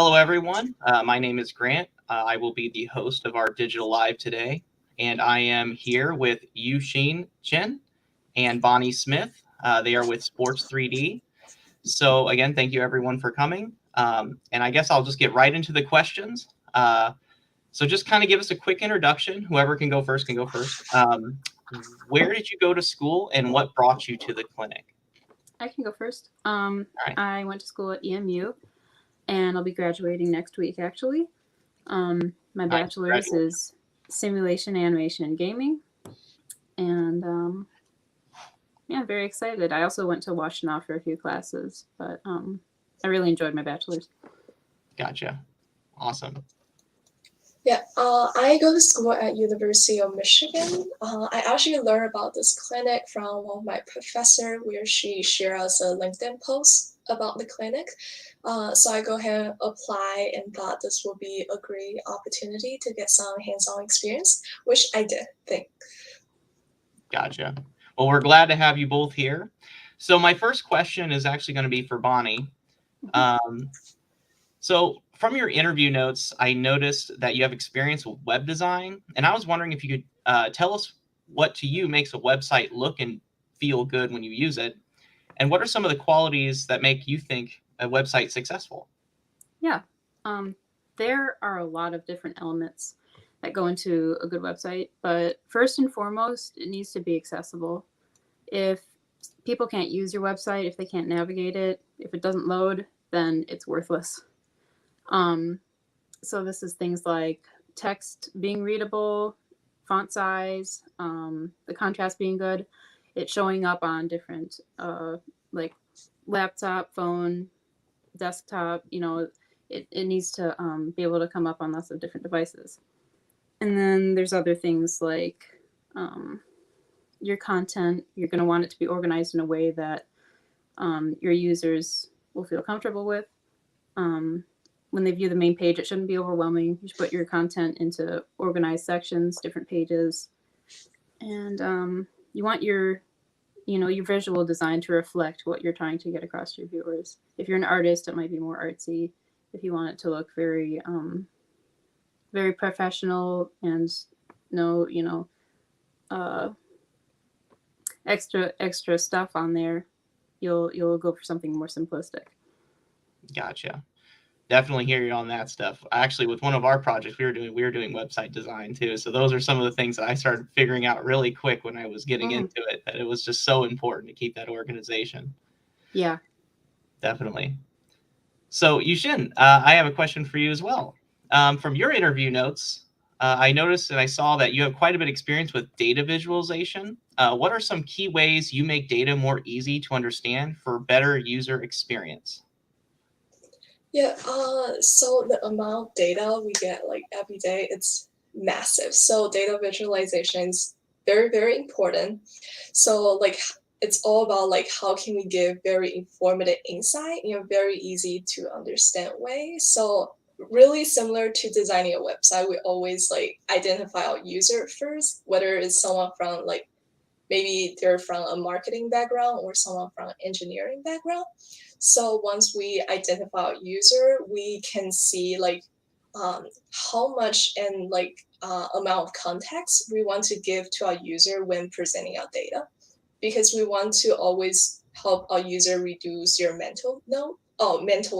Hello, everyone. My name is Grant. I will be the host of our digital live today, and I am here with Yuxin Chen and Bonnie Smith. They are with Sports 3D. So again, thank you everyone for coming. And I guess I'll just get right into the questions. So just kind of give us a quick introduction. Whoever can go first can go first. Where did you go to school, and what brought you to the clinic? I can go first. right. I went to school at EMU, and I'll be graduating next week, actually. My Nice. bachelor's Congratulations. is simulation, animation, and gaming. And yeah, I'm very excited. I also went to Washtenaw for a few classes, but I really enjoyed my bachelor's. Gotcha. Awesome. Yeah, I go to school at University of Michigan. I actually learned about this clinic from one of my professor, where she shared us a LinkedIn post about the clinic. So I go ahead and apply and thought this would be a great opportunity to get some hands-on experience, which I did. Thanks. Gotcha. Well, we're glad to have you both here. So my first question is actually going to be for Bonnie. So from your interview notes, I noticed that you have experience with web design, and I was wondering if you could tell us what to you makes a website look and feel good when you use it, and what are some of the qualities that make you think a website successful? Yeah, there are a lot of different elements that go into a good website, but first and foremost, it needs to be accessible. If people can't use your website, if they can't navigate it, if it doesn't load, then it's worthless. So this is things like text being readable, font size, the contrast being good, it showing up on different like laptop, phone, desktop. It needs to be able to come up on lots of different devices. And then there's other things like your content. You're going to want it to be organized in a way that your users will feel comfortable with. When they view the main page, it shouldn't be overwhelming. You should put your content into organized sections, different pages. And you want your visual design to reflect what you're trying to get across to your viewers. If you're an artist, it might be more artsy. If you want it to look very, very professional and extra stuff on there, you'll go for something more simplistic. Gotcha. Definitely hear you on that stuff. Actually, with one of our projects, we were doing website design too. So those are some of the things that I started figuring out really quick when I was getting into it, that it was just so important to keep that organization. Yeah. Definitely. So Yuxin, I have a question for you as well. From your interview notes, I noticed and I saw that you have quite a bit of experience with data visualization. What are some key ways you make data more easy to understand for better user experience? Yeah, so the amount of data we get like every day, it's massive. So data visualization is very, very important. So like it's all about like how can we give very informative insight in a very easy to understand way. So really similar to designing a website, we always like identify our user first, whether it's someone from like maybe they're from a marketing background or someone from an engineering background. So once we identify our user, we can see like how much and like amount of context we want to give to our user when presenting our data, because we want to always help our user reduce your mental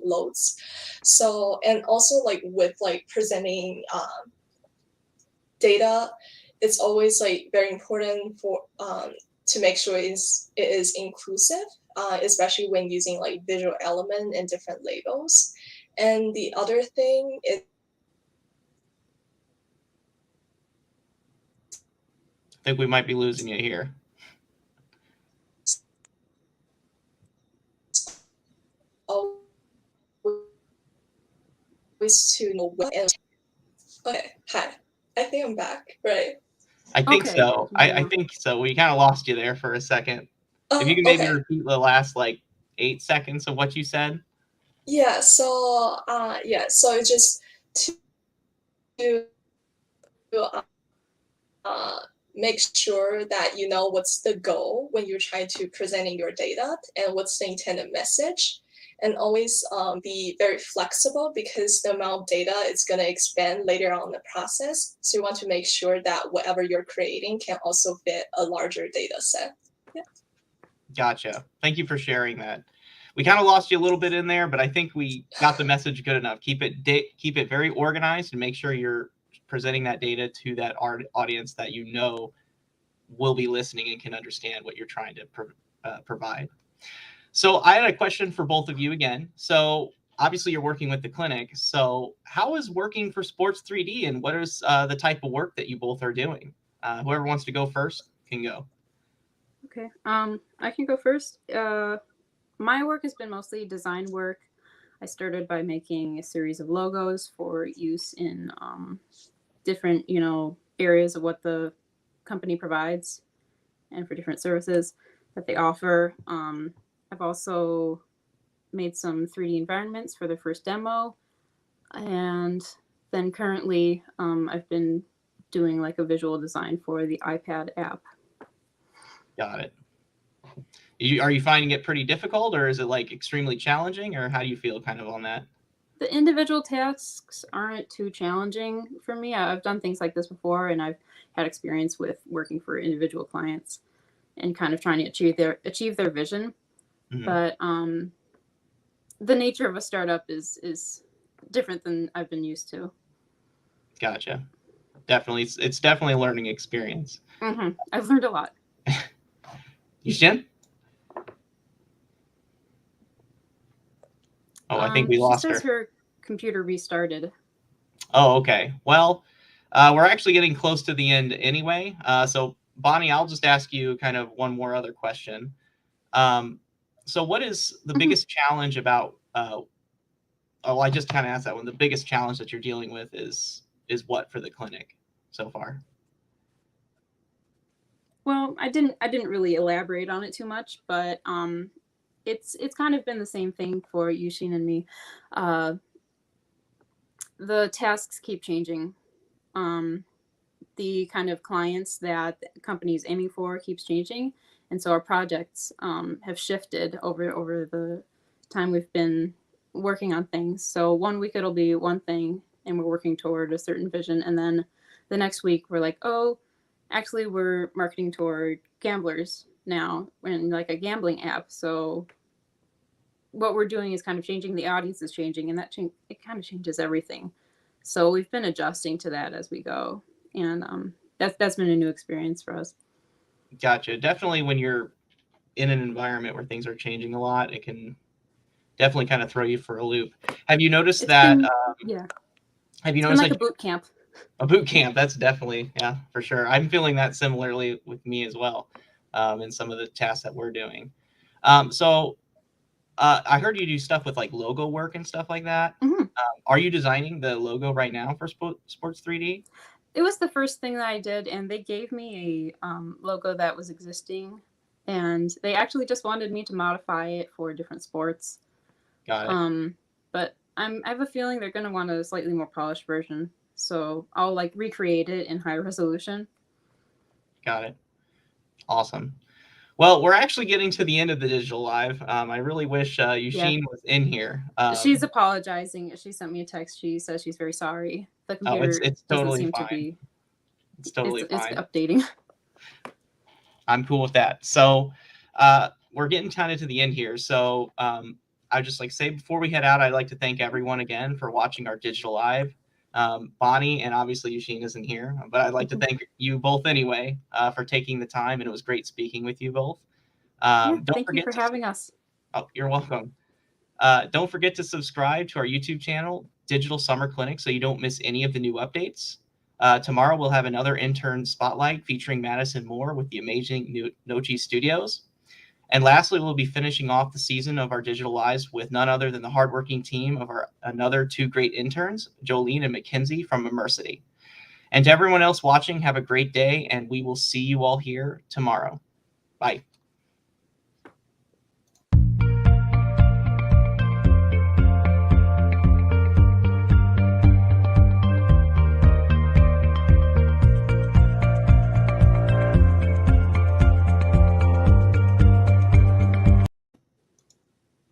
loads. So and also like with like presenting data, it's always like very important for to make sure it is inclusive, especially when using like visual element and different labels. And the other thing is I think we might be losing you here. always to know when. Okay, hi. I think I'm back, right? I think Okay. so. I think so. We kind of lost you there for a second. If you can maybe Okay. repeat the last like 8 seconds of what you said. Yeah, so it's just to make sure that you know what's the goal when you're trying to presenting your data and what's the intended message. and always be very flexible because the amount of data is going to expand later on in the process. So you want to make sure that whatever you're creating can also fit a larger data set. Yeah. Gotcha. Thank you for sharing that. We kind of lost you a little bit in there, but I think we got the message good enough. Keep it very organized and make sure you're presenting that data to that audience that you know will be listening and can understand what you're trying to provide. So I had a question for both of you again. So obviously you're working with the clinic. So how is working for Sports 3D, and what is the type of work that you both are doing? Whoever wants to go first can go. Okay. I can go first. My work has been mostly design work. I started by making a series of logos for use in different, areas of what the company provides and for different services that they offer. I've also made some 3D environments for the first demo. And then currently I've been doing like a visual design for the iPad app. Got it. Are you finding it pretty difficult, or is it like extremely challenging, or how do you feel kind of on that? The individual tasks aren't too challenging for me. I've done things like this before, and I've had experience with working for individual clients and kind of trying to achieve their vision. Mm-hmm. But the nature of a startup is different than I've been used to. Gotcha. Definitely, it's definitely a learning experience. Mm-hmm. I've learned a lot. Yuxin? Oh, I think we lost her. She says her computer restarted. Oh, okay. Well, we're actually getting close to the end anyway. So, Bonnie, I'll just ask you kind of one more other question. So what is the biggest challenge about, I just kind of asked that one. The biggest challenge that you're dealing with is what for the clinic so far? Well, I didn't really elaborate on it too much, but it's kind of been the same thing for Yuxin and me. The tasks keep changing. The kind of clients that the company is aiming for keeps changing, and so our projects have shifted over the time we've been working on things. So 1 week it'll be one thing, and we're working toward a certain vision, and then the next week we're like, oh, actually we're marketing toward gamblers now and like a gambling app. So what we're doing is kind of changing, the audience is changing, and it kind of changes everything. So we've been adjusting to that as we go, and that's been a new experience for us. Gotcha. Definitely when you're in an environment where things are changing a lot, it can definitely kind of throw you for a loop. Have you noticed that? Yeah. Have you noticed like a boot camp? A boot camp, that's definitely, yeah, for sure. I'm feeling that similarly with me as well, in some of the tasks that we're doing. So I heard you do stuff with like logo work and stuff like that. Mm-hmm. Are you designing the logo right now for Sports 3D? It was the first thing that I did, and they gave me a logo that was existing, and they actually just wanted me to modify it for different sports. Got it. But I have a feeling they're going to want a slightly more polished version. So I'll like recreate it in high resolution. Got it. Awesome. Well, we're actually getting to the end of the digital live. I really wish Yuxin was in here. She's apologizing. She sent me a text. She says she's very sorry. The computer it's totally doesn't seem fine. To be. It's totally fine. It's updating. I'm cool with that. So we're getting kind of to the end here. So I'd just like to say before we head out, I'd like to thank everyone again for watching our digital live. Bonnie and obviously Yuxin isn't here, but I'd like to thank you both anyway for taking the time, and it was great speaking with you both. Thank you for having us. Oh, you're welcome. Don't forget to subscribe to our YouTube channel, Digital Summer Clinic, so you don't miss any of the new updates. Tomorrow we'll have another intern spotlight featuring Madison Moore with the amazing Nochi Studios. And lastly, we'll be finishing off the season of our digital lives with none other than the hardworking team of our another two great interns, Jolene and Mackenzie from Immersity. And to everyone else watching, have a great day, and we will see you all here tomorrow. Bye.